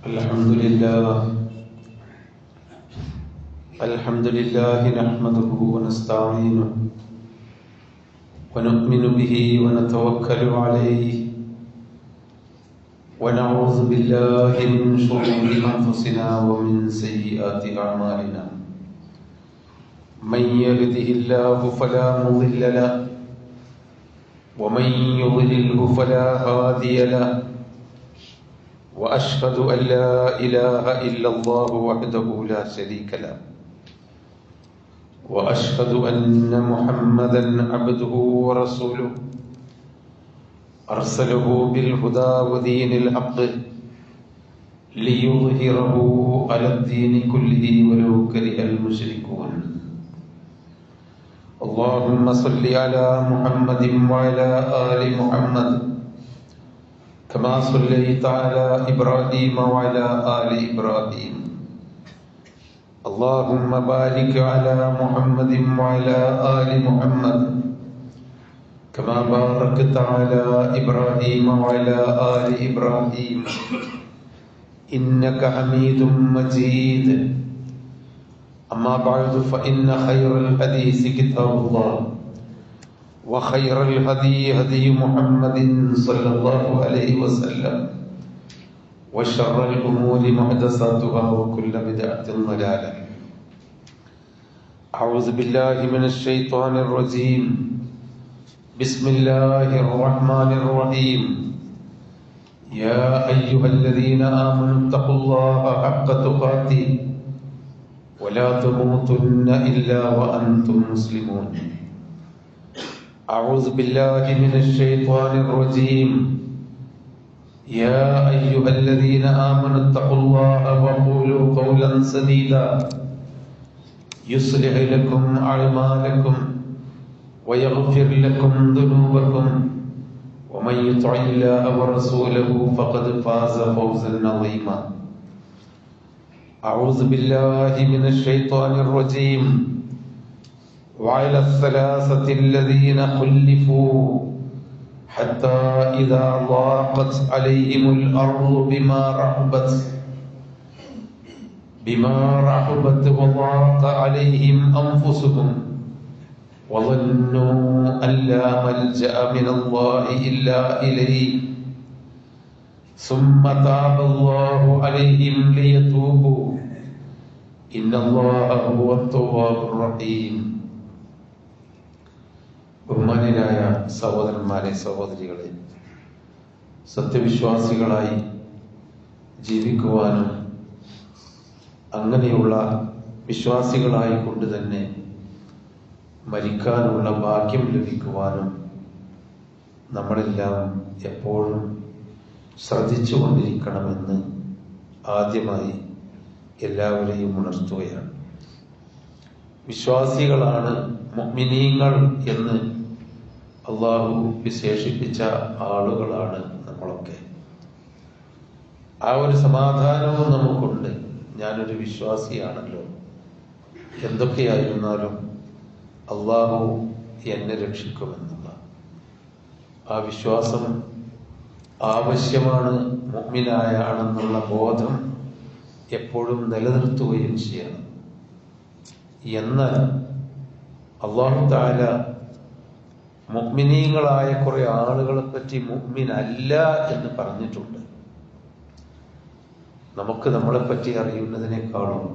الحمد لله نحمده ونستعينه ونؤمن به ونتوكل عليه ونعوذ بالله من شرور أنفسنا ومن سيئات أعمالنا من يهده الله فلا مضل له ومن يضلله فلا هادي له وأشهد أن لا إله إلا الله وحده لا شريك له وأشهد أن محمدا عبده ورسوله أرسله بالهدى ودين الحق ليظهره على الدين كله ولو كره المشركون اللهم صل على محمد وعلى آل محمد كما صليت على إبراهيم وعلى آل إبراهيم اللهم بارك على محمد وعلى آل محمد كما باركت على إبراهيم وعلى آل إبراهيم إنك حميد مجيد أما بعد فإن خير الحديث كتاب الله وخير الهدي هدي محمد صلى الله عليه وسلم وشر الأمور محدثاتها وكل بدعة ضلالة أعوذ بالله من الشيطان الرجيم بسم الله الرحمن الرحيم يا أيها الذين آمنوا اتقوا الله حق تقاته ولا تموتن إلا وأنتم مسلمون أعوذ بالله من الشيطان الرجيم يا أيها الذين آمنوا اتقوا الله وقولوا قولا سديدا يصلح لكم أعمالكم ويغفر لكم ذنوبكم ومن يطع الله ورسوله فقد فاز فوزا عظيما أعوذ بالله من الشيطان الرجيم وعلى الثلاثة الذين خلفوا حتى إذا ضاقت عليهم الأرض بما رحبت وضاق عليهم أنفسهم وظنوا أن لا ملجأ من الله إلا إليه ثم تاب الله عليهم ليتوبوا إن الله هو التواب الرحيم. ബഹുമാന്യരായ സഹോദരന്മാരെ, സഹോദരികളെ, സത്യവിശ്വാസികളായി ജീവിക്കുവാനും അങ്ങനെയുള്ള വിശ്വാസികളായി കൊണ്ട് തന്നെ മരിക്കാനുള്ള ഭാഗ്യം ലഭിക്കുവാനും നമ്മളെല്ലാം എപ്പോഴും ശ്രദ്ധിച്ചുകൊണ്ടിരിക്കണമെന്ന് ആദ്യമായി എല്ലാവരെയും ഉണർത്തുകയാണ്. വിശ്വാസികളാണ് മുഅ്മിനീങ്ങൾ എന്ന് അള്ളാഹു വിശേഷിപ്പിച്ച ആളുകളാണ് നമ്മളൊക്കെ. ആ ഒരു സമാധാനവും നമുക്കുണ്ട്. ഞാനൊരു വിശ്വാസിയാണല്ലോ, എന്തൊക്കെയായിരുന്നാലും അള്ളാഹു എന്നെ രക്ഷിക്കുമെന്നുള്ള ആ വിശ്വാസം ആവശ്യമാണ്. മുഅ്മിനായ ആണെന്നുള്ള ബോധം എപ്പോഴും നിലനിർത്തുകയും ചെയ്യണം. എന്നാൽ അല്ലാഹു തആല മുഅ്മിനീങ്ങളായ കുറെ ആളുകളെ പറ്റി മുഅ്മിൻ അല്ല എന്ന് പറഞ്ഞിട്ടുണ്ട്. നമുക്ക് നമ്മളെ പറ്റി അറിയുന്നതിനേക്കാളും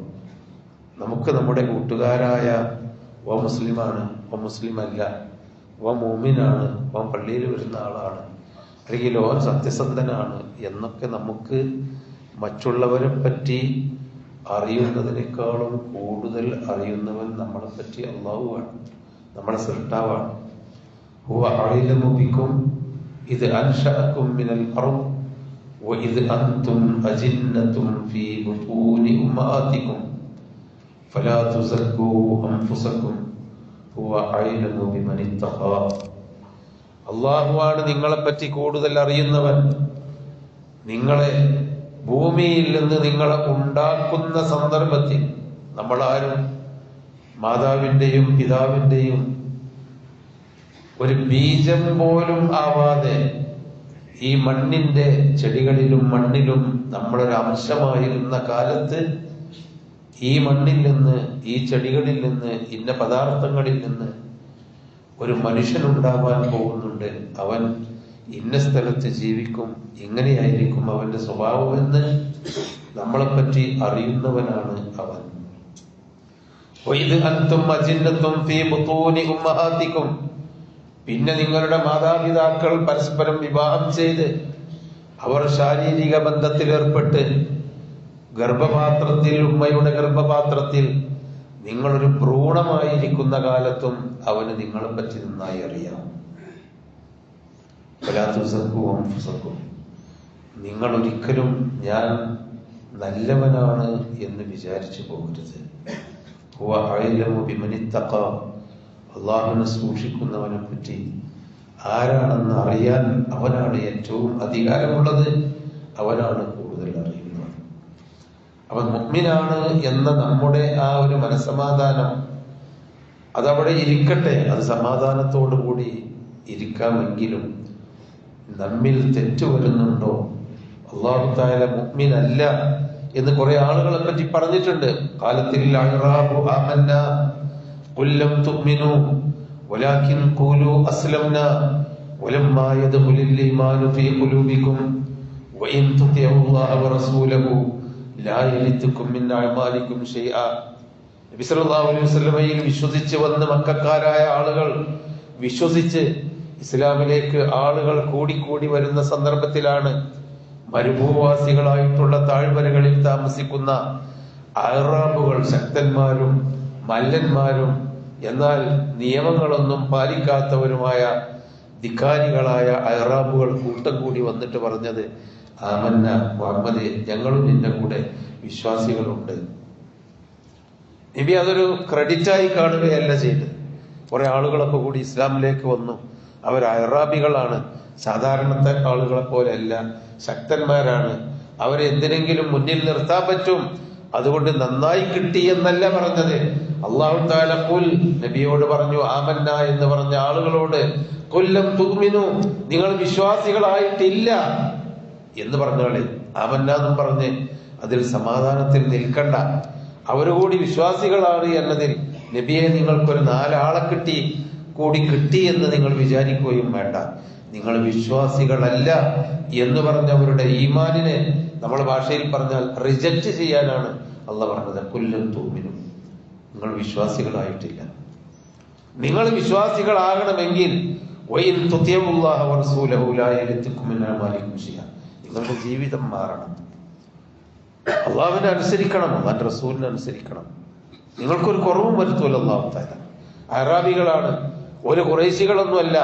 നമുക്ക് നമ്മുടെ കൂട്ടുകാരായ ഓ മുസ്ലിമാണ്, ഓ മുസ്ലിം അല്ല, ഓ മുഅ്മിനാണ്, ഓ പള്ളിയിൽ വരുന്ന ആളാണ്, അല്ലെങ്കിൽ ഓ സത്യസന്ധനാണ് എന്നൊക്കെ നമുക്ക് മറ്റുള്ളവരെ പറ്റി അറിയുന്നതിനേക്കാളും കൂടുതൽ അറിയുന്നവൻ നമ്മളെ പറ്റി അല്ലാഹുവാണ്, നമ്മുടെ സൃഷ്ടാവാണ്. ഹുവ അഅലമു ബിക്കും ഇദ് അൻശഅകും മിനൽ അർദ് വഇദ് അൻതും അജിന്നതും ഫീ ബുതൂനി ഉമ്മഹാതികും ഫലാ തുസക്കൂ അൻഫുസകും ഹുവ അഅലമു ബിമൻ ഇത്തഖാ. അല്ലാഹുവാണ് നിങ്ങളെ പറ്റി കൂടുതൽ അറിയുന്നവൻ. നിങ്ങളെ ഭൂമിയിൽ നിന്ന് നിങ്ങളെ ഉണ്ടാക്കുന്ന സന്ദർഭത്തിൽ നമ്മളാരും മാതാവിന്റെയും പിതാവിന്റെയും ഒരു ബീജം പോലും ആവാതെ ഈ മണ്ണിന്റെ ചെടികളിലും മണ്ണിലും നമ്മളൊരു അംശമായിരുന്ന കാലത്ത് ഈ മണ്ണിൽ നിന്ന്, ഈ ചെടികളിൽ നിന്ന്, ഇന്ന പദാർത്ഥങ്ങളിൽ നിന്ന് ഒരു മനുഷ്യനുണ്ടാവാൻ പോകുന്നുണ്ട്. അവൻ ഇന്ന സ്ഥലത്ത് ജീവിക്കും, ഇങ്ങനെയായിരിക്കും അവന്റെ സ്വഭാവമെന്ന് നമ്മളെപ്പറ്റി അറിയുന്നവനാണ് അവൻ. പിന്നെ നിങ്ങളുടെ മാതാപിതാക്കൾ പരസ്പരം വിവാഹം ചെയ്ത് അവർ ശാരീരിക ബന്ധത്തിൽ ഏർപ്പെട്ട് ഗർഭപാത്രത്തിൽ, ഉമ്മയുടെ ഗർഭപാത്രത്തിൽ നിങ്ങളൊരു ഭ്രൂണമായിരിക്കുന്ന കാലത്തും അവന് നിങ്ങളെ പറ്റി നന്നായി അറിയാം. നിങ്ങൾ ഒരിക്കലും ഞാൻ നല്ലവനാണ് എന്ന് വിചാരിച്ചു പോകരുത്. അള്ളാഹുവിനെ സൂക്ഷിക്കുന്നവനെ പറ്റി ആരാണെന്ന് അറിയാൻ അവനാണ് ഏറ്റവും അധികാരമുള്ളത്, അവനാണ് കൂടുതൽ അറിയുന്നത്. അവൻ മുഅ്മിനാണ് എന്ന നമ്മുടെ ആ ഒരു മനസ്സമാധാനം അതവിടെ ഇരിക്കട്ടെ. അത് സമാധാനത്തോടു കൂടി ഇരിക്കാമെങ്കിലും നമ്മിൽ തെറ്റു വരുന്നുണ്ടോ? അല്ലാഹു തആല മുഅ്മിനല്ല എന്ന് കുറെ ആളുകളെ പറ്റി പറഞ്ഞിട്ടുണ്ട്. ഖാലത്തിൽ അഅറാബു ആമന്നാ ഖുൽ ലം തുഅ്മിനൂ വലാകിൻ ഖൂലൂ അസ്ലംനാ വലമ്മാ യദ്ഖുലിൽ ഈമാനു ഫീ ഖുലൂബികും വഇൻ തുതിഉല്ലാഹ വറസൂലഹു ലാ യലിതുകും മിൻ അഅമാലികും ഷൈആ. നബി സല്ലല്ലാഹു അലൈഹി വസല്ലമയിൽ വിശ്വസിച്ച് വന്ന് മക്കക്കാരായ ആളുകൾ വിശ്വസിച്ച് ഇസ്ലാമിലേക്ക് ആളുകൾ കൂടിക്കൂടി വരുന്ന സന്ദർഭത്തിലാണ് മരുഭൂവാസികളായിട്ടുള്ള താഴ്വരകളിൽ താമസിക്കുന്ന അഅറാബുകൾ, ശക്തന്മാരും മല്ലന്മാരും എന്നാൽ നിയമങ്ങളൊന്നും പാലിക്കാത്തവരുമായ ധിക്കാരികളായ അഅറാബുകൾ കൂട്ടം കൂടി വന്നിട്ട് പറഞ്ഞത്, ആമന്ന മുഹമ്മദേ, ഞങ്ങളും നിന്റെ കൂടെ വിശ്വാസികളുണ്ട്. നബി അതൊരു ക്രെഡിറ്റായി കാണുകയല്ല ചെയ്തത്. കുറെ ആളുകളൊക്കെ കൂടി ഇസ്ലാമിലേക്ക് വന്നു. അവർ അഅറാബികളാണ്, സാധാരണത്തെ ആളുകളെ പോലെയല്ല, ശക്തന്മാരാണ്. അവരെ എന്തിനെങ്കിലും മുന്നിൽ നിർത്താൻ പറ്റും, അതുകൊണ്ട് നന്നായി കിട്ടി എന്നല്ല പറഞ്ഞത്. അല്ലാഹു തആല ഖുൽ, നബിയോട് പറഞ്ഞു, ആമന്ന എന്ന് പറഞ്ഞ ആളുകളോട്, ഖുൽ ലം തുഅ്മിനൂ, നിങ്ങൾ വിശ്വാസികളായിട്ടില്ല എന്ന് പറഞ്ഞാളെ. ആമന്ന എന്നും പറഞ്ഞ് അതിൽ സമാധാനത്തിൽ നിൽക്കണ്ട. അവരുകൂടി വിശ്വാസികളാണ് എന്നതിൽ നബിയെ നിങ്ങൾക്കൊരു 4 ആളെ കിട്ടി എന്ന് നിങ്ങൾ വിചാരിക്കുകയും വേണ്ട. നിങ്ങൾ വിശ്വാസികളല്ല എന്ന് പറഞ്ഞവരുടെ ഈമാനിനെ നമ്മുടെ ഭാഷയിൽ പറഞ്ഞാൽ റിജക്റ്റ് ചെയ്യാനാണ് അള്ളാഹ് പറഞ്ഞത്. കുല്ലൻ തുഅ്മിനൂ, നിങ്ങൾ വിശ്വാസികളായിട്ടില്ല. നിങ്ങൾ വിശ്വാസികളാകണമെങ്കിൽ വഇൻ തുതിഉല്ലാഹ വറസൂലഹു ലാ യലിതുകും മിൻ അഅമാലികും ഷൈഅ, നിങ്ങളുടെ ജീവിതം മാറണം. അള്ളാഹുവിനെ അനുസരിക്കണം, അള്ളാഹുവിന്റെ റസൂലിനെ അനുസരിക്കണം. നിങ്ങൾക്കൊരു കുറവും വരുത്തൂല അല്ലാഹു തആല. അറാബികളാണ്, ഒരു ഖുറൈശികളൊന്നുമല്ല,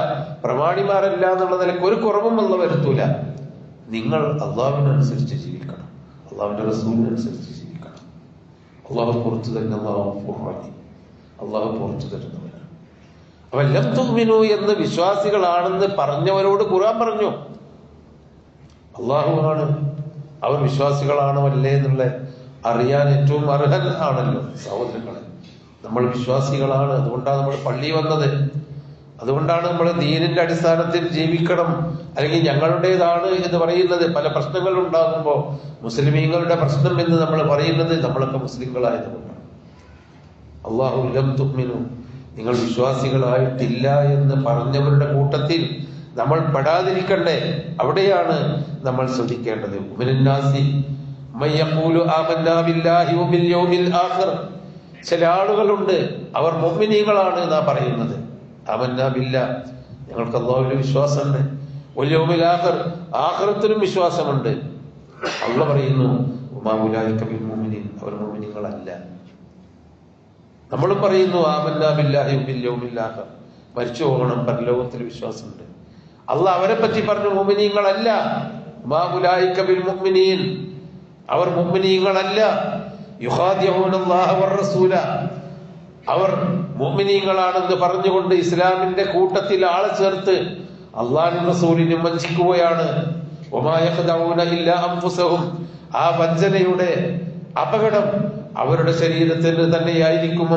പ്രമാണിമാരല്ല എന്നുള്ള നിലയ്ക്ക് ഒരു കുറവും അല്ലാഹു വരുത്തൂല. നിങ്ങൾ അള്ളാഹുവിനനുസരിച്ച് ജീവിക്കണം, അള്ളാഹുവിന്റെ റസൂലിനനുസരിച്ച് ജീവിക്കണം. അള്ളാഹു പുറത്തു തരുന്ന അള്ളാഹു പുറത്തു തരുന്നവനാണ്. അവൻ ലം തുഅ്മിനൂ എന്ന് വിശ്വാസികളാണെന്ന് പറഞ്ഞവരോട് ഖുർആൻ പറഞ്ഞു. അള്ളാഹുവാണ് അവർ വിശ്വാസികളാണോ അല്ലേ എന്നുള്ള അറിയാൻ ഏറ്റവും അർഹൻ ആണല്ലോ. സഹോദരങ്ങളെ, നമ്മൾ വിശ്വാസികളാണ്, അതുകൊണ്ടാണ് നമ്മൾ പള്ളി വന്നത്, അതുകൊണ്ടാണ് നമ്മൾ ദീനിന്റെ അടിസ്ഥാനത്തിൽ ജീവിക്കണം, അല്ലെങ്കിൽ ഞങ്ങളുടേതാണ് എന്ന് പറയുന്നത്. പല പ്രശ്നങ്ങൾ ഉണ്ടാകുമ്പോൾ മുസ്ലിമീങ്ങളുടെ പ്രശ്നം എന്ന് നമ്മൾ പറയുന്നത് നമ്മളൊക്കെ മുസ്ലിങ്ങളായതുകൊണ്ടാണ്. അല്ലാഹു ലം തുഅ്മിനൂ, നിങ്ങൾ വിശ്വാസികളായിട്ടില്ല എന്ന് പറഞ്ഞവരുടെ കൂട്ടത്തിൽ നമ്മൾ പെടാതിരിക്കണ്ടേ? അവിടെയാണ് നമ്മൾ ശ്രദ്ധിക്കേണ്ടത്. മിനന്നാസി മൻ യഖൂലു ആമന്നാ ബില്ലാഹി വബിൽ യൗമിൽ ആഖിർ, ചില ആളുകളുണ്ട് അവർ മുഅ്മിനീങ്ങളാണ് എന്നാ പറയുന്നത്. ആമന്നാ ബില്ലാഹ്, ഞങ്ങൾക്ക് അല്ലാഹുവിൽ വിശ്വാസമുണ്ട്. വൽ യൗമിൽ ആഖിർ, ആഖിറത്തിലും വിശ്വാസമുണ്ട്. അല്ലാഹ് പറയുന്നു വമാ ഉലൈക ബിൽ മുഅ്മിനീൻ, അവർ മുഅ്മിനീങ്ങളല്ല. നമ്മളും പറയുന്നു ആമന്നാ ബില്ലാഹി വബിൽ യൗമിൽ ആഖിർ, മരിച്ചു പോകണം, പരലോകത്തിൽ വിശ്വാസമുണ്ട്. അല്ലാഹ് അവരെ പറ്റി പറഞ്ഞു മുഅ്മിനീങ്ങളല്ല. മാ ഉലൈക ബിൽ മുഅ്മിനീൻ, അവർ മുഅ്മിനീങ്ങളല്ല. യുഖാദിഊനല്ലാഹ വറസൂല, അവർ മുഅ്മിനീങ്ങളാണെന്ന് പറഞ്ഞുകൊണ്ട് ഇസ്ലാമിന്റെ കൂട്ടത്തിൽ ആളെ ചേർത്ത് അല്ലാഹുവിന്റെ റസൂലിനെ വഞ്ചിക്കുകയാണ്. വമാ യഖദഊന ഇല്ലാ അൻഫുസഹും, ആ വഞ്ചനയുടെ അപകടം അവരുടെ ശരീരത്തിന് തന്നെയായിരിക്കും.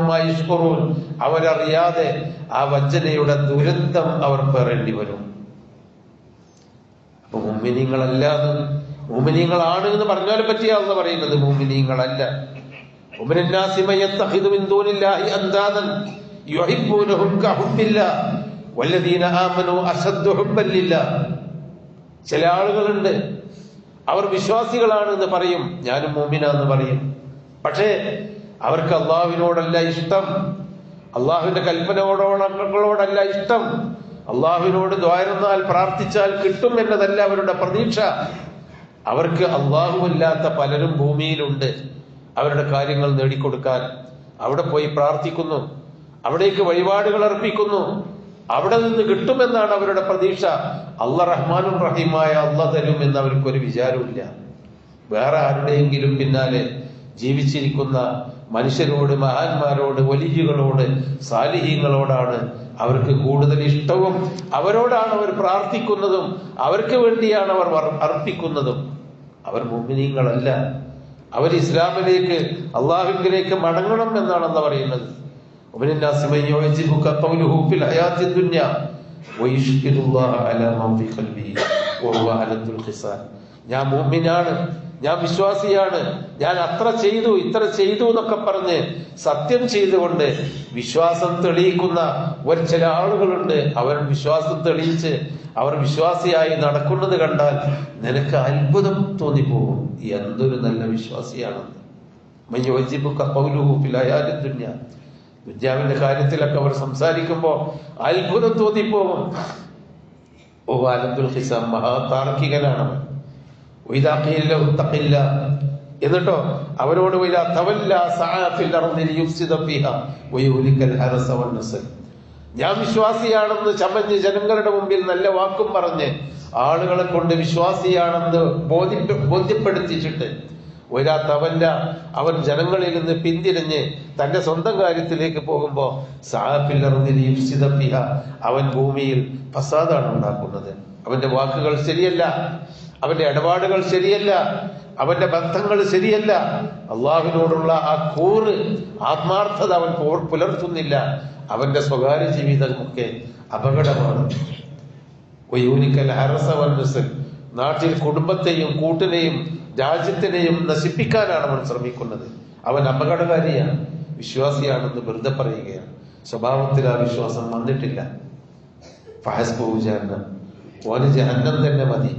അവരറിയാതെ ആ വഞ്ചനയുടെ ദുരന്തം അവർ പേറേണ്ടി വരും. അപ്പൊ മുഅ്മിനീങ്ങളല്ലാതെ മുഅ്മിനീങ്ങളാണ് എന്ന് പറഞ്ഞാലും പറ്റിയ അള്ളാഹ് പറയുന്നത് മുഅ്മിനീങ്ങളല്ല. വമിനന്നാസി മൻ യത്തഖിദു മിൻ ദൂനില്ലാഹി അൻദാദൻ യുഹിബ്ബൂനഹും കഹുബ്ബില്ലാഹ് വല്ലദീന ആമനൂ അശദ്ദു ഹുബ്ബൻ ലില്ലാഹ്. ചില ആളുകളുണ്ട്, അവർ വിശ്വാസികളാണ് എന്ന് പറയും, ഞാനും മുഅ്മിനാന്ന് പറയും. പക്ഷേ അവർക്ക് അള്ളാഹുവിനോടല്ല ഇഷ്ടം, അള്ളാഹുവിന്റെ കൽപ്പനകളോടല്ല ഇഷ്ടം, അള്ളാഹുവിനോട് ദ്വാരുന്നാൽ പ്രാർത്ഥിച്ചാൽ കിട്ടും എന്നതല്ല അവരുടെ പ്രതീക്ഷ. അവർക്ക് അള്ളാഹുവല്ലാത്ത പലരും ഭൂമിയിലുണ്ട്, അവരുടെ കാര്യങ്ങൾ നേടിക്കൊടുക്കാൻ. അവിടെ പോയി പ്രാർത്ഥിക്കുന്നു, അവിടേക്ക് വഴിപാടുകൾ അർപ്പിക്കുന്നു, അവിടെ നിന്ന് കിട്ടുമെന്നാണ് അവരുടെ പ്രതീക്ഷ. അള്ളാഹ് റഹ്മാനും റഹീമായ അള്ളാഹ് തരും എന്ന് അവർക്കൊരു വിചാരമില്ല. വേറെ ആരുടെയെങ്കിലും പിന്നാലെ ജീവിച്ചിരിക്കുന്ന മനുഷ്യരോട്, മഹാന്മാരോട്, വലിയകളോട്, സാലിഹീങ്ങളോടാണ് അവർക്ക് കൂടുതൽ ഇഷ്ടവും, അവരോടാണ് അവർ പ്രാർത്ഥിക്കുന്നതും, അവർക്ക് വേണ്ടിയാണ് അവർ അർപ്പിക്കുന്നതും. അവർ മുഅ്മിനീങ്ങളല്ല. അവർ ഇസ്ലാമിലേക്ക്, അള്ളാഹുവിലേക്ക് മടങ്ങണം എന്നാണ് അള്ളാഹ് പറയുന്നത്. ഞാൻ മുഅ്മിനാണ്, ഞാൻ വിശ്വാസിയാണ്, ഞാൻ അത്ര ചെയ്തു ഇത്ര ചെയ്തു എന്നൊക്കെ പറഞ്ഞ് സത്യം ചെയ്തുകൊണ്ട് വിശ്വാസം തെളിയിക്കുന്ന ഒരു ചില ആളുകളുണ്ട്. അവർ വിശ്വാസം തെളിയിച്ച് അവർ വിശ്വാസിയായി നടക്കുന്നത് കണ്ടാൽ നിനക്ക് അത്ഭുതം തോന്നിപ്പോകും, എന്തൊരു നല്ല വിശ്വാസിയാണെന്ന്. ദുന്യാവിന്റെ കാര്യത്തിലൊക്കെ അവർ സംസാരിക്കുമ്പോ അത്ഭുതം തോന്നിപ്പോകും. ഓ അലബ്ദുൽ ഹിസാം മഹാതാർക്കികനാണ് അവൻ. എന്നിട്ടോ അവരോട് ഞാൻ വിശ്വാസിയാണെന്ന് ചമഞ്ഞ് ജനങ്ങളുടെ മുമ്പിൽ നല്ല വാക്കും പറഞ്ഞ് ആളുകളെ കൊണ്ട് വിശ്വാസിയാണെന്ന് ബോധ്യപ്പെടുത്തിച്ചിട്ട് ഒരാത്തവല്ല അവൻ ജനങ്ങളിൽ നിന്ന് പിന്തിരിഞ്ഞ് തന്റെ സ്വന്തം കാര്യത്തിലേക്ക് പോകുമ്പോ അവൻ ഭൂമിയിൽ ഫസാദാണ് ഉണ്ടാക്കുന്നത്. അവന്റെ വാക്കുകൾ ശരിയല്ല, അവന്റെ ഇടപാടുകൾ ശരിയല്ല, അവന്റെ ബന്ധങ്ങൾ ശരിയല്ല, അള്ളാഹുവിനോടുള്ള ആ കൂറ് ആത്മാർത്ഥത അവൻ പുലർത്തുന്നില്ല, അവന്റെ സ്വകാര്യ ജീവിതമൊക്കെ അപകടമാണ്. നാട്ടിൽ കുടുംബത്തെയും കൂട്ടിനെയും രാജ്യത്തിനെയും നശിപ്പിക്കാനാണ് അവൻ ശ്രമിക്കുന്നത്. അവൻ അപകടകാരിയാണ്. വിശ്വാസിയാണെന്ന് വെറുതെ പറയുകയാണ്. സ്വഭാവത്തിൽ ആ വിശ്വാസം വന്നിട്ടില്ല. ഓന് ജഹന്നം തന്നെ മതി.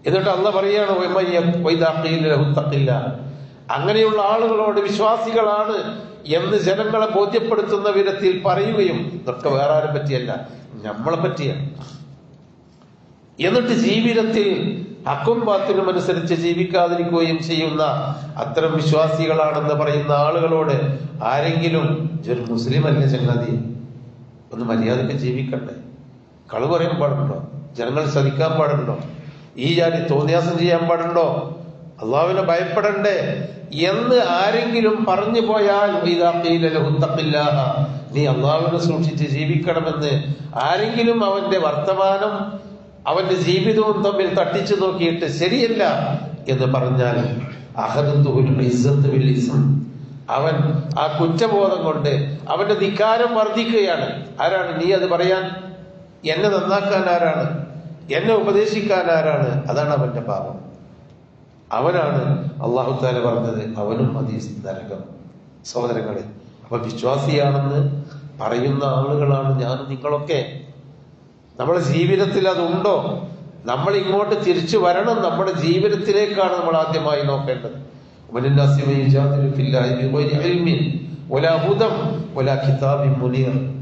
എന്നിട്ട് അള്ളാഹ് പറയാണ്, അങ്ങനെയുള്ള ആളുകളോട് വിശ്വാസികളാണ് എന്ന് ജനങ്ങളെ ബോധ്യപ്പെടുത്തുന്ന വിധത്തിൽ പറയുകയും, ഇതൊക്കെ വേറെ ആരെ പറ്റിയല്ല, നമ്മളെ പറ്റിയാണ്. എന്നിട്ട് ജീവിതത്തിൽ ഹക്കും ബാത്തിനും അനുസരിച്ച് ജീവിക്കാതിരിക്കുകയും ചെയ്യുന്ന അത്തരം വിശ്വാസികളാണെന്ന് പറയുന്ന ആളുകളോട് ആരെങ്കിലും ഒരു മുസ്ലിം അല്ല ചങ്ങാതി, ഒന്ന് മര്യാദക്ക് ജീവിക്കണ്ടേ? കളവ് പറയാൻ പാടുണ്ടോ? ജനങ്ങൾ ചതിക്കാൻ പാടുണ്ടോ? ഈ ജാതി തോന്നിയാസം ചെയ്യാൻ പാടുണ്ടോ? അള്ളാഹുവിനെ ഭയപ്പെടണ്ടേ എന്ന് ആരെങ്കിലും പറഞ്ഞു പോയാൽ നീ അള്ളാഹുവിനെ സൂക്ഷിച്ച് ജീവിക്കണമെന്ന് ആരെങ്കിലും അവന്റെ വർത്തമാനം അവന്റെ ജീവിതവും തമ്മിൽ തട്ടിച്ചു നോക്കിയിട്ട് ശരിയല്ല എന്ന് പറഞ്ഞാൽ അവൻ ആ കുറ്റബോധം കൊണ്ട് അവന്റെ ധിക്കാരം വർദ്ധിക്കുകയാണ്. ആരാണ് നീ അത് പറയാൻ? എന്നെ നന്നാക്കാൻ ആരാണ്? എന്നെ ഉപദേശിക്കാൻ ആരാണ്? അതാണ് അവന്റെ പാപം. അവനാണ് അള്ളാഹു താല പറഞ്ഞത്, അവനും മതി നരകം. സഹോദരങ്ങളെ, അപ്പൊ വിശ്വാസിയാണെന്ന് പറയുന്ന ആളുകളാണ് ഞാനും നിങ്ങളൊക്കെ. നമ്മുടെ ജീവിതത്തിൽ അതുണ്ടോ? നമ്മൾ ഇങ്ങോട്ട് തിരിച്ചു വരണം. നമ്മുടെ ജീവിതത്തിലേക്കാണ് നമ്മൾ ആദ്യമായി നോക്കേണ്ടത്.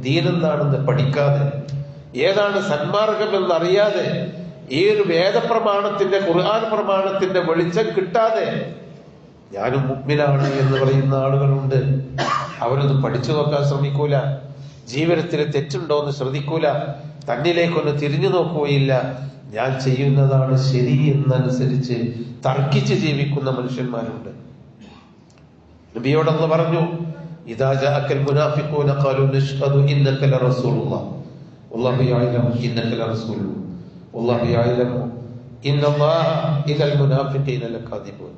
ദീനെന്താണെന്ന് പഠിക്കാതെ, ഏതാണ് സന്മാർഗം എന്നറിയാതെ, ഈ ഒരു വേദപ്രമാണത്തിന്റെ, ഖുർആൻ പ്രമാണത്തിന്റെ വെളിച്ചം കിട്ടാതെ ഞാനും മുഅ്മിനാണ് എന്ന് പറയുന്ന ആളുകളുണ്ട്. അവരൊന്നും പഠിച്ചു നോക്കാൻ ശ്രമിക്കൂല, ജീവിതത്തിൽ തെറ്റുണ്ടോ എന്ന് ശ്രദ്ധിക്കൂല, തന്നിലേക്കൊന്ന് തിരിഞ്ഞു നോക്കുകയില്ല. ഞാൻ ചെയ്യുന്നതാണ് ശരി എന്നനുസരിച്ച് തർക്കിച്ച് ജീവിക്കുന്ന മനുഷ്യന്മാരുണ്ട്. നബിയോടൊന്ന് പറഞ്ഞു, ഇദാ ജാഅക്കൽ മുനാഫിഖൂന ഖാലൂ നശ്ഹദു ഇന്നക ലറസൂലുള്ളാഹ് വല്ലാഹു യഅലമു ഇന്നക ലറസൂലുഹു വല്ലാഹു യഅലമു ഇന്നല്ലാഹ ഇദൽ മുനാഫിഖീന ലകാദിബൂൻ.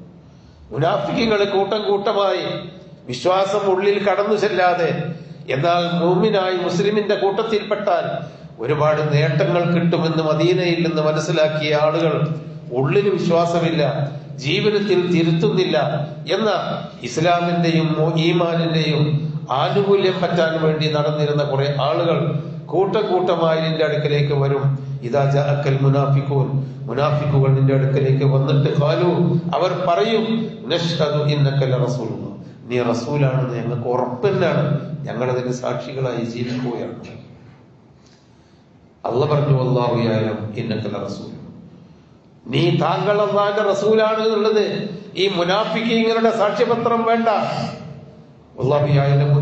മുനാഫിഖുകൾ കൂട്ടം കൂട്ടമായി വിശ്വാസം ഉള്ളിൽ കടന്നു ചെല്ലാതെ, എന്നാൽ മുഅ്മിനായി മുസ്ലിമിന്റെ കൂട്ടത്തിൽപ്പെട്ടാൽ ഒരുപാട് നേട്ടങ്ങൾ കിട്ടുമെന്ന് മദീനയിൽ നിന്ന് മനസ്സിലാക്കിയ ആളുകൾ ഉള്ളിൽ വിശ്വാസമില്ല, ജീവിതത്തിൽ തിരുത്തുന്നില്ല എന്ന ഇസ്ലാമിന്റെയും ഈമാനിന്റെയും ആനുകൂല്യം പറ്റാൻ വേണ്ടി നടന്നിരുന്ന കുറെ ആളുകൾ കൂട്ടമായി നിന്റെ അടുക്കലേക്ക് വരും. ഇദാ ജാഅക്കൽ മുനാഫിഖൂൻ, മുനാഫിഖുകൾ നിന്റെ അടുക്കലേക്ക് വന്നിട്ട് ഖാലു, അവർ പറയും, നശ്ഹദു ഇന്നക ലറസൂലുള്ളാഹ്, നീ റസൂലാണെന്ന് ഞങ്ങൾക്ക് ഉറപ്പന്നാണ്, ഞങ്ങളതിന് സാക്ഷികളായി ജീവിക്കുകയാണ്. അല്ലാഹ് പറഞ്ഞു, വല്ലാഹു യഅലം ഇന്നക ലറസൂൽ, നീ താങ്കൾ അല്ലാഹുവിന്റെ റസൂലാണ് എന്നുള്ളത് ഈ മുനാഫിഖീങ്ങളുടെ സാക്ഷ്യപത്രം വേണ്ട. വല്ലാഹു യഅലമു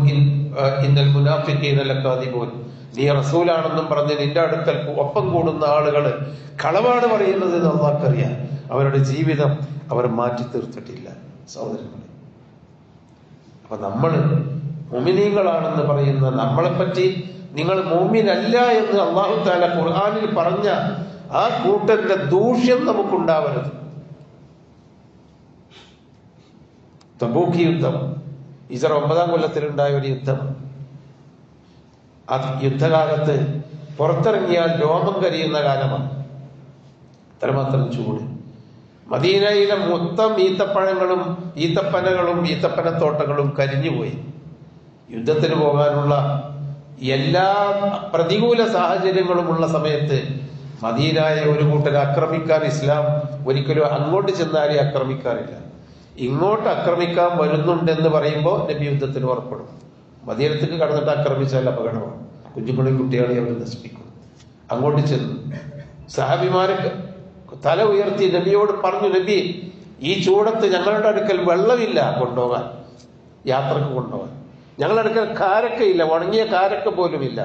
ഇന്നൽ മുനാഫിഖീന ലകാദിബൂൻ, നീ റസൂലാണെന്നും പറഞ്ഞ് നിന്റെ അടുക്കൽ ഒപ്പം കൂടുന്ന ആളുകൾ കളവാണ് പറയുന്നത് എന്ന് അള്ളാഹ്ക്കറിയാം. അവരുടെ ജീവിതം അവർ മാറ്റി തീർത്തിട്ടില്ല. സഹോദരങ്ങളെ, അപ്പൊ നമ്മൾ മുഅ്മിനീങ്ങളാണെന്ന് പറയുന്ന നമ്മളെ പറ്റി നിങ്ങൾ മുഅ്മിനല്ല എന്ന് അല്ലാഹു തആല ഖുർആനിൽ പറഞ്ഞ ആ കൂട്ടരുടെ ദൂഷ്യം നമുക്കുണ്ടാവരുത്. തബൂക്ക് യുദ്ധം ഹിജ്റ 9-ാം കൊല്ലത്തിലുണ്ടായ ഒരു യുദ്ധം. ആ യുദ്ധകാലത്ത് പുറത്തിറങ്ങിയാൽ രോമം കരിയുന്ന കാലമാണ്. അത്രമാത്രം ചൂട്. മദീനയിലെ മൊത്തം ഈത്തപ്പനകളും ഈത്തപ്പനത്തോട്ടങ്ങളും കരിഞ്ഞുപോയി. യുദ്ധത്തിന് പോകാനുള്ള എല്ലാ പ്രതികൂല സാഹചര്യങ്ങളുമുള്ള സമയത്ത് മദീനയെ ഒരു കൂട്ടരെ ആക്രമിക്കാൻ ഇസ്ലാം ഒരിക്കലും അങ്ങോട്ട് ചെന്നാലേ ആക്രമിക്കാറില്ല. ഇങ്ങോട്ട് ആക്രമിക്കാൻ വരുന്നുണ്ടെന്ന് പറയുമ്പോൾ നബി യുദ്ധത്തിന് പുറപ്പെടും. മദീനത്തേക്ക് കടന്നിട്ട് ആക്രമിച്ചാൽ അപകടമാണ്. കുഞ്ഞുങ്ങളെയും കുട്ടികളെയും അവർ നശിപ്പിക്കും. അങ്ങോട്ട് ചെന്നു സഹാബിമാരെ തല ഉയർത്തി നബിയോട് പറഞ്ഞു, നബി, ഈ ചൂടത്ത് ഞങ്ങളുടെ അടുക്കൽ വെള്ളമില്ല കൊണ്ടുപോകാൻ, യാത്രക്ക് കൊണ്ടുപോകാൻ. ഞങ്ങളുടെ അടുക്കൽ കാരക്കയില്ല, ഉണങ്ങിയ കാരക്ക പോലുമില്ല.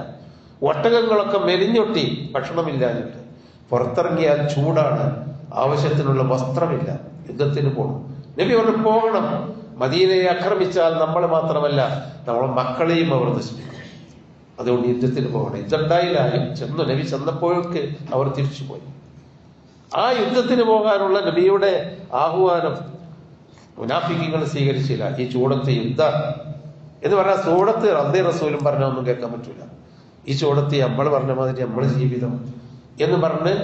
ഒട്ടകങ്ങളൊക്കെ മെലിഞ്ഞൊട്ടി ഭക്ഷണമില്ലാഞ്ഞിട്ട്. പുറത്തിറങ്ങിയാൽ ചൂടാണ്, ആവശ്യത്തിനുള്ള വസ്ത്രമില്ല, യുദ്ധത്തിന് പോകണം. നബി പറഞ്ഞു, പോകണം. മദീനയെ ആക്രമിച്ചാൽ നമ്മൾ മാത്രമല്ല നമ്മളെ മക്കളെയും അവർ നശിപ്പിക്കും. അതുകൊണ്ട് യുദ്ധത്തിന് പോകണം. യുദ്ധമുണ്ടായില്ലായും ചെന്നു. നബി ചെന്നപ്പോഴേക്ക് അവർ തിരിച്ചുപോയി. ആ യുദ്ധത്തിന് പോകാനുള്ള നബിയുടെ ആഹ്വാനം മുനാഫിഖീങ്ങൾ സ്വീകരിച്ചില്ല. ഈ ചൂടത്ത് യുദ്ധം എന്ന് പറഞ്ഞാൽ ചൂടത്ത് റബ്ബി റസൂലും പറഞ്ഞ ഒന്നും കേൾക്കാൻ പറ്റൂല. ഈ ചൂടത്ത് നമ്മൾ പറഞ്ഞ മാതിരി നമ്മൾ ജീവിതം എന്ന് പറഞ്ഞ്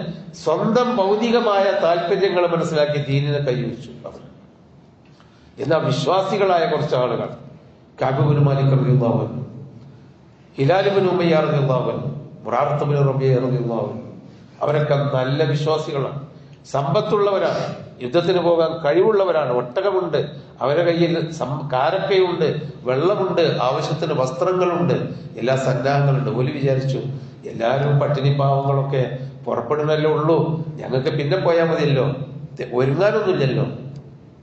സ്വന്തം ഭൗതികമായ താല്പര്യങ്ങൾ മനസ്സിലാക്കി ദീനിനെ കൈവച്ചു അവർ. എന്നാൽ വിശ്വാസികളായ കുറച്ച് ആളുകൾ, കഅബ് ഇബ്നു മാലിക് റളിയല്ലാഹു അൻഹു, ഹിലാൽ ഇബ്നു ഉമയ്യ റളിയല്ലാഹു അൻഹു, മുറാറത്ത് ഇബ്നു റബീഅ റളിയല്ലാഹു അൻഹു, അവരൊക്കെ നല്ല വിശ്വാസികളാണ്, സമ്പത്തുള്ളവരാണ്, യുദ്ധത്തിന് പോകാൻ കഴിവുള്ളവരാണ്. ഒട്ടകമുണ്ട്, അവരുടെ കയ്യിൽ കാരക്കയുണ്ട്, വെള്ളമുണ്ട്, ആവശ്യത്തിന് വസ്ത്രങ്ങളുണ്ട്, എല്ലാ സന്നാഹങ്ങളുണ്ട്. ഓല് വിചാരിച്ചു എല്ലാവരും പട്ടിണി പാവങ്ങളൊക്കെ പുറപ്പെടുന്നല്ലേ ഉള്ളൂ, ഞങ്ങൾക്ക് പിന്നെ പോയാൽ മതിയല്ലോ, ഒരുങ്ങാനൊന്നുമില്ലല്ലോ,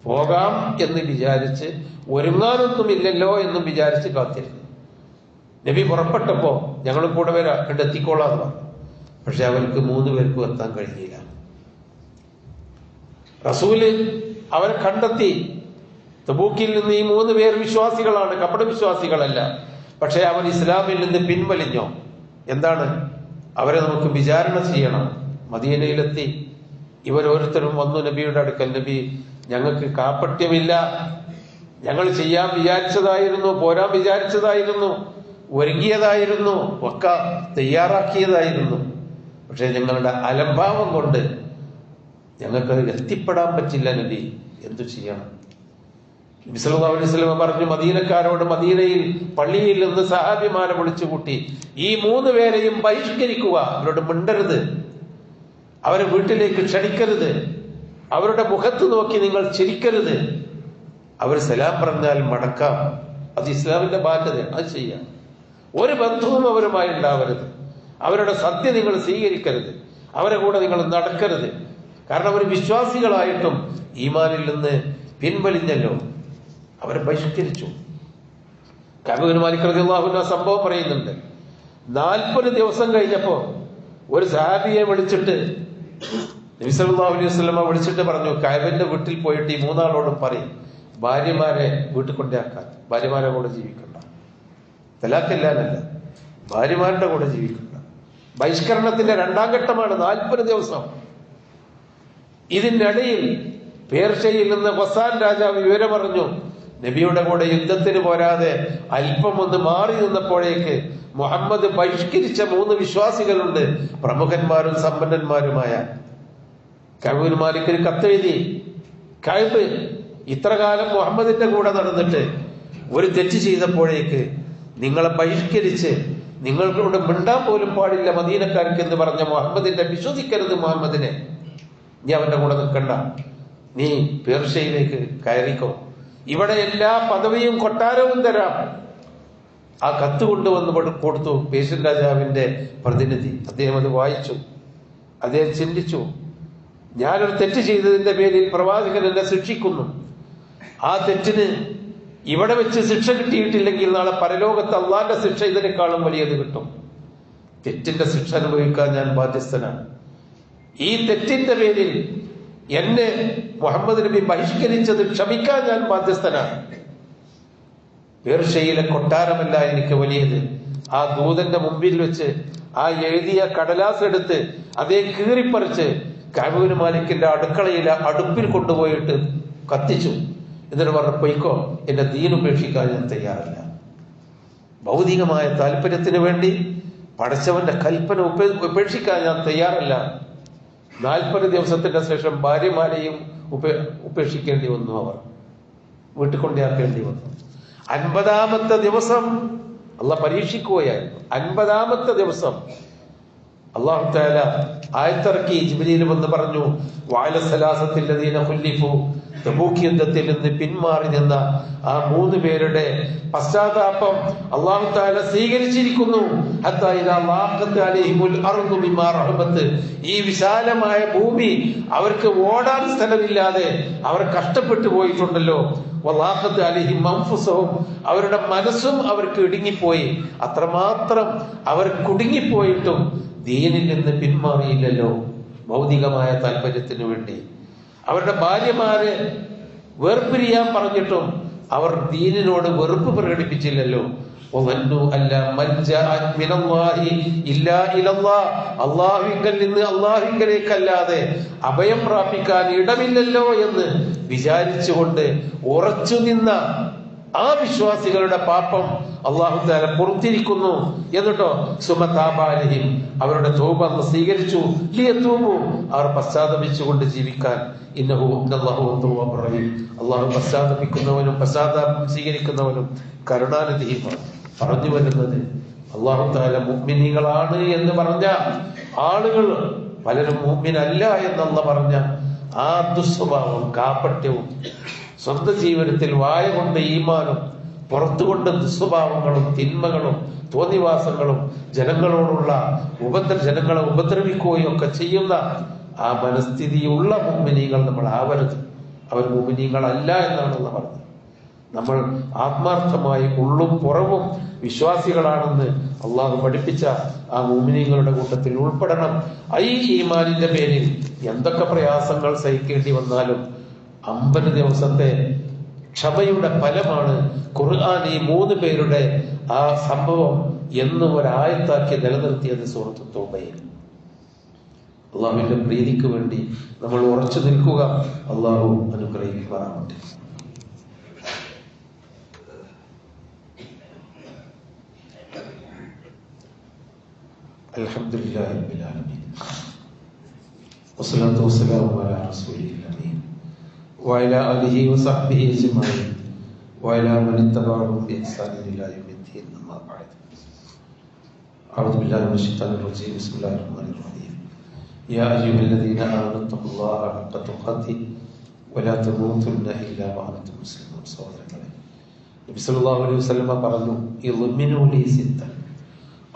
പോകാം എന്ന് വിചാരിച്ച്, ഒരുങ്ങാനൊന്നുമില്ലല്ലോ എന്നും വിചാരിച്ച് കാത്തിരുന്നു. നബി പുറപ്പെട്ടപ്പോ ഞങ്ങൾ കൂടെ വരാം, എത്തിക്കോളാന്ന് പറഞ്ഞു. പക്ഷെ അവർക്ക് 3 പേർക്കും എത്താൻ കഴിഞ്ഞില്ല. റസൂല് അവരെ കണ്ടെത്തി. തബൂക്കിൽ നിന്ന് ഈ 3 പേർ വിശ്വാസികളാണ്, കപട വിശ്വാസികളല്ല. പക്ഷെ അവർ ഇസ്ലാമിൽ നിന്ന് പിൻവലിഞ്ഞോ? എന്താണ്? അവരെ നമുക്ക് വിചാരണ ചെയ്യണം. മദീനയിലെത്തി ഇവരോരുത്തരും വന്നു നബിയുടെ അടുക്കൽ, നബി, ഞങ്ങൾക്ക് കാപ്പട്യമില്ല, ഞങ്ങൾ ചെയ്യാൻ വിചാരിച്ചതായിരുന്നു, പോരാൻ വിചാരിച്ചതായിരുന്നു, ഒരുങ്ങിയതായിരുന്നു, ഒക്കെ തയ്യാറാക്കിയതായിരുന്നു. പക്ഷെ ഞങ്ങളുടെ അലംഭാവം കൊണ്ട് ഞങ്ങൾക്ക് എത്തിപ്പെടാൻ പറ്റില്ല നബി, എന്തു ചെയ്യണം? നബി സല്ലല്ലാഹു അലൈഹി വസല്ലം പറഞ്ഞു മദീനക്കാരോട്, മദീനയിൽ പള്ളിയിൽ നിന്ന് സഹാബിമാരെ വിളിച്ചുകൂട്ടി, ഈ 3 പേരെയും ബഹിഷ്കരിക്കുക, അവരോട് മിണ്ടരുത്, അവരെ വീട്ടിലേക്ക് ക്ഷണിക്കരുത്, അവരുടെ മുഖത്ത് നോക്കി നിങ്ങൾ ചിരിക്കരുത്, അവർ സലാം പറഞ്ഞാൽ മടക്കാം, അത് ഇസ്ലാമിന്റെ ബാധ്യതയാണ്, അത് ചെയ്യാം. ഒരു ബന്ധവും അവരുമായി ഉണ്ടാവരുത്, അവരുടെ സദ്യ നിങ്ങൾ സ്വീകരിക്കരുത്, അവരെ കൂടെ നിങ്ങൾ നടക്കരുത്. കാരണം അവർ വിശ്വാസികളായിട്ടും ഈമാനിൽ നിന്ന് പിൻവലിഞ്ഞല്ലോ, അവരെ ബഹിഷ്കരിച്ചു. കഅബ് ഇബ്നു മാലിക് റളിയല്ലാഹു അൻഹു സംഭവം പറയുന്നുണ്ട്. 40 ദിവസം കഴിഞ്ഞപ്പോ ഒരു സഹാബിയെ വിളിച്ചിട്ട് നബി സല്ലല്ലാഹു അലൈഹി വസല്ലം വിളിച്ചിട്ട് പറഞ്ഞു, കഅബിന്റെ വീട്ടിൽ പോയിട്ട് ഈ 3 ആളോടും പറയും, ഭാര്യമാരെ വീട്ടിൽ കൊണ്ടാക്കാൻ, ഭാര്യമാരെ കൂടെ ജീവിക്കണ്ട, തലാഖില്ലാനല്ല, ഭാര്യമാരുടെ കൂടെ ജീവിക്കണ്ട. ബഹിഷ്കരണത്തിന്റെ 2ാം ഘട്ടമാണ് 40 ദിവസം. ഇതിനിടയിൽ പേർഷ്യയിൽ നിന്ന് ഹസാൻ രാജാവ് വിവരം പറഞ്ഞു, നബിയുടെ കൂടെ യുദ്ധത്തിന് പോരാതെ അല്പം ഒന്ന് മാറി നിന്നപ്പോഴേക്ക് മുഹമ്മദ് ബഹിഷ്കരിച്ച 3 വിശ്വാസികളുണ്ട്, പ്രമുഖന്മാരും സമ്പന്നന്മാരുമായ. കഅബ് മാലിക്കിന് കത്തെഴുതി, കഅബ് ഇത്ര കാലം മുഹമ്മദിന്റെ കൂടെ നടന്നിട്ട് ഒരു തെറ്റ് ചെയ്തപ്പോഴേക്ക് നിങ്ങളെ ബഹിഷ്കരിച്ച് നിങ്ങൾക്കൂടെ മിണ്ടാൻ പോലും പാടില്ല മദീനക്കാർക്ക് എന്ന് പറഞ്ഞ മുഹമ്മദിന്റെ വിശ്വസിക്കരുത് മുഹമ്മദിനെ, നീ അവന്റെ കൂടെ നിൽക്കണ്ട, നീ പേർഷ്യയിലേക്ക് കയറിക്കോ, ഇവിടെ എല്ലാ പദവിയും കൊട്ടാരവും തരാം. ആ കത്ത് കൊണ്ടുവന്ന് കൊടുത്തു പേർഷ്യൻ രാജാവിന്റെ പ്രതിനിധി. അദ്ദേഹം അത് വായിച്ചു. അദ്ദേഹം ചിന്തിച്ചു, ഞാനൊരു തെറ്റ് ചെയ്തതിന്റെ പേരിൽ പ്രവാചകൻ എന്നെ ശിക്ഷിക്കുന്നു. ആ തെറ്റിന് ഇവിടെ വെച്ച് ശിക്ഷ കിട്ടിയിട്ടില്ലെങ്കിൽ നാളെ പരലോകത്ത് അള്ളാന്റെ ശിക്ഷ ഇതിനേക്കാളും വലിയത് കിട്ടും. തെറ്റിന്റെ ശിക്ഷ അനുഭവിക്കാൻ ഞാൻ ബാധ്യസ്ഥനാണ്. ഈ തെറ്റിന്റെ പേരിൽ എന്നെ മുഹമ്മദ് നബി ബഹിഷ്കരിച്ചത് ക്ഷമിക്കാൻ ഞാൻ ബാധ്യസ്ഥനാണ്. പേർഷ്യയിലെ കൊട്ടാരമല്ല എനിക്ക് വലിയത്. ആ ദൂതന്റെ മുമ്പിൽ വെച്ച് ആ എഴുതിയ കടലാസ് എടുത്ത് അതേ കീറിപ്പറിച്ച് കഅബ് മാലിക്കിന്റെ അടുക്കളയിലെ അടുപ്പിൽ കൊണ്ടുപോയിട്ട് കത്തിച്ചു. എന്നിട്ട് പറഞ്ഞു, പൊയ്ക്കോ, എന്റെ ദീൻ ഉപേക്ഷിക്കാൻ ഞാൻ തയ്യാറല്ല. ഭൗതികമായ താല്പര്യത്തിന് വേണ്ടി പടച്ചവന്റെ കൽപ്പന ഉപേക്ഷിക്കാൻ ഞാൻ തയ്യാറല്ല. 40 ദിവസത്തിന്റെ ശേഷം ഭാര്യമാരെയും ഉപേക്ഷിക്കേണ്ടി വന്നു. അവർ വീട്ടിൽ കൊണ്ടേക്കേണ്ടി വന്നു. 50-ാമത്തെ ദിവസം അള്ളാഹ് പരീക്ഷിക്കുകയായിരുന്നു. 50-ാമത്തെ ദിവസം അല്ലാഹു തആല ആയത്തിറക്കി. ജിബ്രീൽ വന്ന് പറഞ്ഞു, വഅല സലാസത്തില്ലദീന ഖുല്ലിഫു, തബൂക്ക് യുദ്ധത്തിൽ നിന്ന് പിന്മാറി നിന്ന ആ 3 പേരുടെ പശ്ചാത്താപം അല്ലാഹു തആല സ്വീകരിച്ചിരിക്കുന്നു. ഹത്താ ഇദാ ളാഖത് അലൈഹിമുൽ അർദു ബിമാ റഹബത്ത്, ഈ വിശാലമായ ഭൂമി അവർക്ക് ഓടാൻ സ്ഥലമില്ലാതെ അവർ കഷ്ടപ്പെട്ടു പോയിട്ടുണ്ടല്ലോ. വളാഖത് അലൈഹിം അൻഫുസുഹും, അവരുടെ മനസ്സും അവർക്ക് ഇടുങ്ങിപ്പോയി. അത്രമാത്രം അവർ കുടുങ്ങിപ്പോയിട്ടും ദീനിൽ നിന്ന് പിന്മാറിയില്ലല്ലോ. ഭൗതികമായ താല്പര്യത്തിന് വേണ്ടി അവരുടെ ഭാര്യമാരെ വേർപിരിയാൻ പറഞ്ഞിട്ടും അവർ ദീനിനോട് വെറുപ്പ് പ്രകടിപ്പിച്ചില്ലല്ലോ. അള്ളാഹുവിങ്കൽ നിന്ന് അള്ളാഹുവിങ്കലേക്കല്ലാതെ അഭയം പ്രാപിക്കാൻ ഇടമില്ലല്ലോ എന്ന് വിചാരിച്ചുകൊണ്ട് ഉറച്ചു നിന്ന ആ വിശ്വാസികളുടെ പാപം അല്ലാഹു തആല പുറത്തിരിക്കുന്നു. എന്നിട്ടോ സുമതാബാലിഹിം, അവരുടെ തൗബ സ്വീകരിച്ചു. ലിയതൂബു, അവർ പശ്ചാത്തപിച്ചുകൊണ്ട് ജീവിക്കാൻ. ഇന്നഹു അല്ലാഹു തവ്വാബുർ റഹീം, അല്ലാഹു പശ്ചാത്തപിക്കുന്നവനും പശ്ചാത്താപം സ്വീകരിക്കുന്നവനും കരുണാനിധിയുമാണ്. പറഞ്ഞു വരുന്നത്, അല്ലാഹു തആല മുഅ്മിനീങ്ങളാണ് എന്ന് പറഞ്ഞ ആളുകൾ പലരും മുഅ്മിനല്ല എന്നല്ല പറഞ്ഞ ആ ദുസ്വഭാവം, കാപട്യവും, സ്വന്തം ജീവിതത്തിൽ വായ കൊണ്ട് ഈമാനും പുറത്തുകൊണ്ട് ദുസ്വഭാവങ്ങളും തിന്മകളും തോന്നിവാസങ്ങളും ജനങ്ങളോടുള്ള ജനങ്ങളെ ഉപദ്രവിക്കുകയും ഒക്കെ ചെയ്യുന്ന ആ മനസ്ഥിതിയുള്ള മുഅ്മിനീങ്ങൾ നമ്മൾ ആവരുത്. അവർ മുഅ്മിനീങ്ങളല്ല എന്നാണ് പറഞ്ഞത്. നമ്മൾ ആത്മാർത്ഥമായി ഉള്ളും പുറവും വിശ്വാസികളാണെന്ന് അള്ളാഹു പഠിപ്പിച്ച ആ മുഅ്മിനീങ്ങളുടെ കൂട്ടത്തിൽ ഉൾപ്പെടണം. ഈ ഈമാനിന്റെ പേരിൽ എന്തൊക്കെ പ്രയാസങ്ങൾ സഹിക്കേണ്ടി വന്നാലും 50 ദിവസത്തെ ക്ഷമയുടെ ഫലമാണ് ഖുർആൻ ഈ 3 പേരുടെ ആ സംഭവം എന്നും ഒരായത്താക്കി നിലനിർത്തിയത് സൂറത്ത് തൗബയിൽ. അള്ളാഹുവിന്റെ പ്രീതിക്ക് വേണ്ടി നമ്മൾ ഉറച്ചു നിൽക്കുക. അള്ളാഹു അനുഗ്രഹിക്കുവാനാവട്ടെ. അൽഹംദുലില്ലാഹി റബ്ബിൽ ആലമീൻ വസ്സലാത്തു വസ്സലാമു അലാ റസൂലിൽ അമീൻ വഅലാ ആലിഹി വസഹ്ബിഹി അജ്മഈൻ വഅലാ മൻ ഇത്തബഅഹും ബിഇഹ്സാൻ ഇലാ യൗമിദ്ദീൻ. അമ്മാ ബഅദ്. അഊദു ബില്ലാഹി മിനശ് ശൈത്താനിർ റജീം. ബിസ്മില്ലാഹിർ റഹ്മാനിർ റഹീം. യാ അയ്യുഹല്ലദീന ആമനൂ തഖുല്ലാഹ ഹഖ്ക തുഖാതിഹി വലാ തമൂതുന്ന ഇല്ലാ വഅൻതും മുസ്ലിമൂൻ. സഹോദരങ്ങളെ, നബി സല്ലല്ലാഹു അലൈഹി വസല്ലം പറഞ്ഞു, യദ്മിനു ലി സിത്തൻ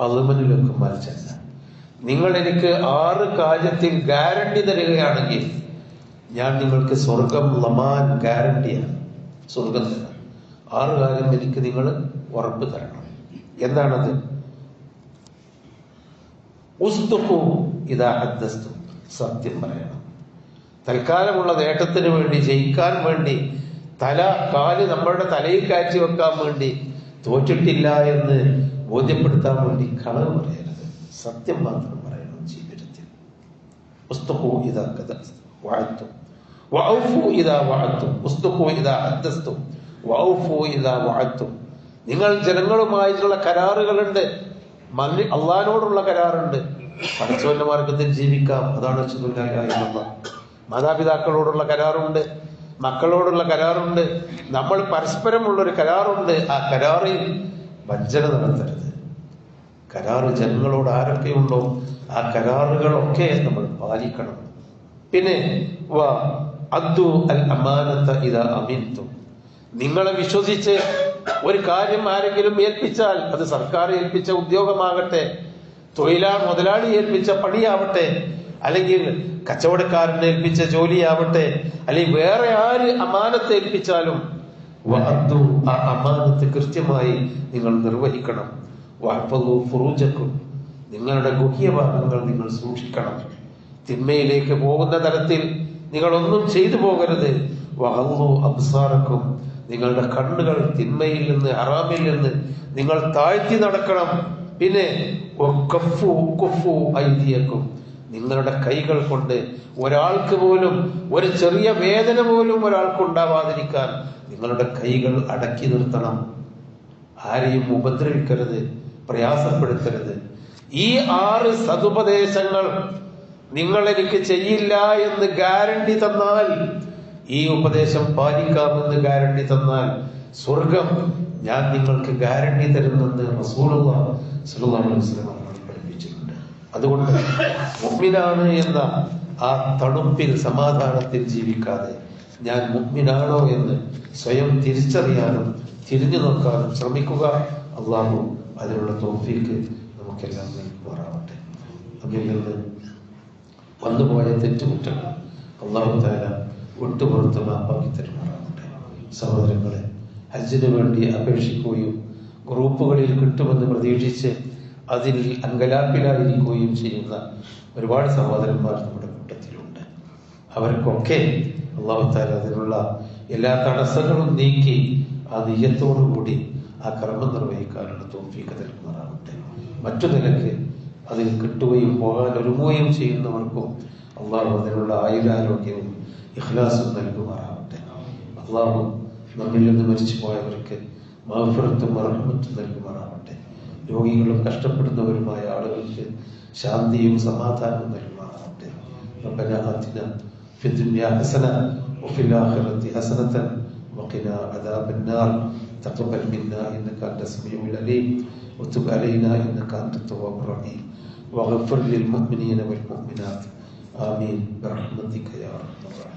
അദ്മനുലക്കും അൽ ജന്ന. നിങ്ങൾ എനിക്ക് 6 കാര്യത്തിൽ ഗ്യാരണ്ടി തരികയാണെങ്കിൽ ഞാൻ നിങ്ങൾക്ക് സ്വർഗം ലമാൻ ഗ്യാരണ്ടിയാണ്, സ്വർഗം തരാം. 6 കാര്യം എനിക്ക് നിങ്ങൾ ഉറപ്പ് തരണം. എന്താണത്? ഉസ്തുഖു ഇദാ ഹദ്ദസ്തു, സത്യം പറയണം. തൽക്കാലമുള്ള നേട്ടത്തിന് വേണ്ടി, ജയിക്കാൻ വേണ്ടി, കാല് നമ്മളുടെ തലയിൽ കാഴ്ച വെക്കാൻ വേണ്ടി, തോറ്റിട്ടില്ല എന്ന് ബോധ്യപ്പെടുത്താൻ വേണ്ടി കളവ് പറയരുത്, സത്യം മാത്രം പറയണം ജീവിതത്തിൽ. ഉസ്തുഖു ഇദാ വഅദ്തും വഔഫു ഇദാ വഅദ്തും ഉസ്തുഖു ഇദാ ഹദ്ദസ്തും വഔഫു ഇദാ വഅദ്തും. നിങ്ങൾ ജനങ്ങളുമായിട്ടുള്ള കരാറുകളുണ്ട്. അള്ളാഹിനോടുള്ള കരാറുണ്ട്. പടച്ചവന്റെ മാർഗത്തിൽ ജീവിക്കാം, അതാണ് അശ്ഹദു അല്ലാ ഇലാഹ ഇല്ലല്ലാഹ്. മാതാപിതാക്കളോടുള്ള കരാറുണ്ട്, മക്കളോടുള്ള കരാറുണ്ട്, നമ്മൾ പരസ്പരമുള്ളൊരു കരാറുണ്ട്. ആ കരാറിൽ വഞ്ചന നടത്തരുത്. കരാറ് ജനങ്ങളോട് ആരൊക്കെയുണ്ടോ ആ കരാറുകളൊക്കെ നമ്മൾ പാലിക്കണം. പിന്നെ അദ്ദു അൽ അമാനത ഇദാ അമിൻതും. നിങ്ങളെ വിശ്വസിച്ച് ഒരു കാര്യം ആരെങ്കിലും ഏൽപ്പിച്ചാൽ, അത് സർക്കാർ ഏൽപ്പിച്ച ഉദ്യോഗമാകട്ടെ, മുതലാളി ഏൽപ്പിച്ച പണിയാവട്ടെ, അല്ലെങ്കിൽ കച്ചവടക്കാരൻ ഏൽപ്പിച്ച ജോലിയാവട്ടെ, അല്ലെങ്കിൽ വേറെ ആര് അമാനത്ത് ഏൽപ്പിച്ചാലും ആ അമാനത്ത് കൃത്യമായി നിങ്ങൾ നിർവഹിക്കണം. ഫുറൂജക്കും, നിങ്ങളുടെ ഗുഹ്യഭാഗങ്ങൾ നിങ്ങൾ സൂക്ഷിക്കണം. തിന്മയിലേക്ക് പോകുന്ന തരത്തിൽ നിങ്ങളൊന്നും ചെയ്തു പോകരുത്. വഹല്ലു അബ്സാറക്കും, നിങ്ങളുടെ കണ്ണുകൾ തിന്മയിൽ നിന്ന്, ഹറാമിൽ നിന്ന് നിങ്ങൾ താഴ്ത്തി നടക്കണം. പിന്നെ ഐദിയക്കും, നിങ്ങളുടെ കൈകൾ കൊണ്ട് ഒരാൾക്ക് പോലും ഒരു ചെറിയ വേദന പോലും ഒരാൾക്ക് ഉണ്ടാവാതിരിക്കാൻ നിങ്ങളുടെ കൈകൾ അടക്കി നിർത്തണം. ആരെയും ഉപദ്രവിക്കരുത്, പ്രയാസപ്പെടുത്തരുത്. ഈ 6 സതുപദേശങ്ങൾ നിങ്ങൾ എനിക്ക് ചെയ്യില്ല എന്ന് ഗ്യാരണ്ടി തന്നാൽ, ഈ ഉപദേശം പാലിക്കാമെന്ന് ഗ്യാരണ്ടി തന്നാൽ, സ്വർഗം ഞാൻ നിങ്ങൾക്ക് ഗ്യാരണ്ടി തരുമെന്ന് റസൂലുള്ളാഹി സ്വല്ലല്ലാഹു അലൈഹി വസല്ലം പഠിപ്പിച്ചിട്ടുണ്ട്. അതുകൊണ്ട് മുഅ്മിനാണ് എന്ന ആ തണുപ്പിൽ, സമാധാനത്തിൽ ജീവിക്കാതെ ഞാൻ മുഅ്മിനാണോ എന്ന് സ്വയം തിരിച്ചറിയാനും തിരിഞ്ഞു നോക്കാനും ശ്രമിക്കുക. അള്ളാഹു അതിനുള്ള തൗഫീഖ് നമുക്കെല്ലാം നൽകുമാറാവട്ടെ. അതിൽ നിന്ന് വന്നുപോയ തെറ്റുകുറ്റങ്ങൾ അള്ളാഹു തആല വിട്ടുപുറത്ത് മാപ്പാക്കി തരുമാറാവട്ടെ. സഹോദരങ്ങളെ, ഹജ്ജിന് വേണ്ടി അപേക്ഷിക്കുകയും ഗ്രൂപ്പുകളിൽ കിട്ടുമെന്ന് പ്രതീക്ഷിച്ച് അതിൽ അങ്കലാപ്പിലായിരിക്കുകയും ചെയ്യുന്ന ഒരുപാട് സഹോദരന്മാർ നമ്മുടെ കൂട്ടത്തിലുണ്ട്. അവർക്കൊക്കെ അല്ലാഹു തആല അതിനുള്ള എല്ലാ തടസ്സങ്ങളും നീക്കി ആ നിയ്യത്തോടുകൂടി ആ കർമ്മം നിർവഹിക്കാനുള്ള തൗഫീഖ് നൽകുമാറാവട്ടെ. മറ്റു നിലയ്ക്ക് അതിൽ കിട്ടുകയും പോകാൻ ഒരുങ്ങുകയും ചെയ്യുന്നവർക്കും അള്ളാഹു അതിനുള്ള ആയുരാരോഗ്യവും ഇഖ്ലാസും നൽകുമാറാവട്ടെ. അള്ളാഹു നമ്മിൽ നിന്ന് മരിച്ചു പോയവർക്ക് മഗ്ഫിറത്തും റഹ്മത്തും നൽകുമാറാവട്ടെ. രോഗികളും കഷ്ടപ്പെടുന്നവരുമായ ആളുകൾക്ക് ശാന്തിയും സമാധാനവും നൽകുമാറാവട്ടെ. റബ്ബനാ ആതിനാ ഫിദ്ദുനിയാ ഹസന വഫിൽ ആഖിറതി ഹസനതൻ വഖിനാ അദാബന്നാർ. തഖബ്ബൽ മിന്നാ ഇന്നക അൻതസ് സമീഉൽ അലീം വതുബ് അലൈനാ ഇന്നക അൻതത് തവ്വാബുർ റഹീം വഗ്ഫിർ ലിൽ മുഅ്മിനീന വൽ മുഅ്മിനാത്ത്. ആമീൻ ബിറഹ്മതിക യാ അർഹമർ റഹീം.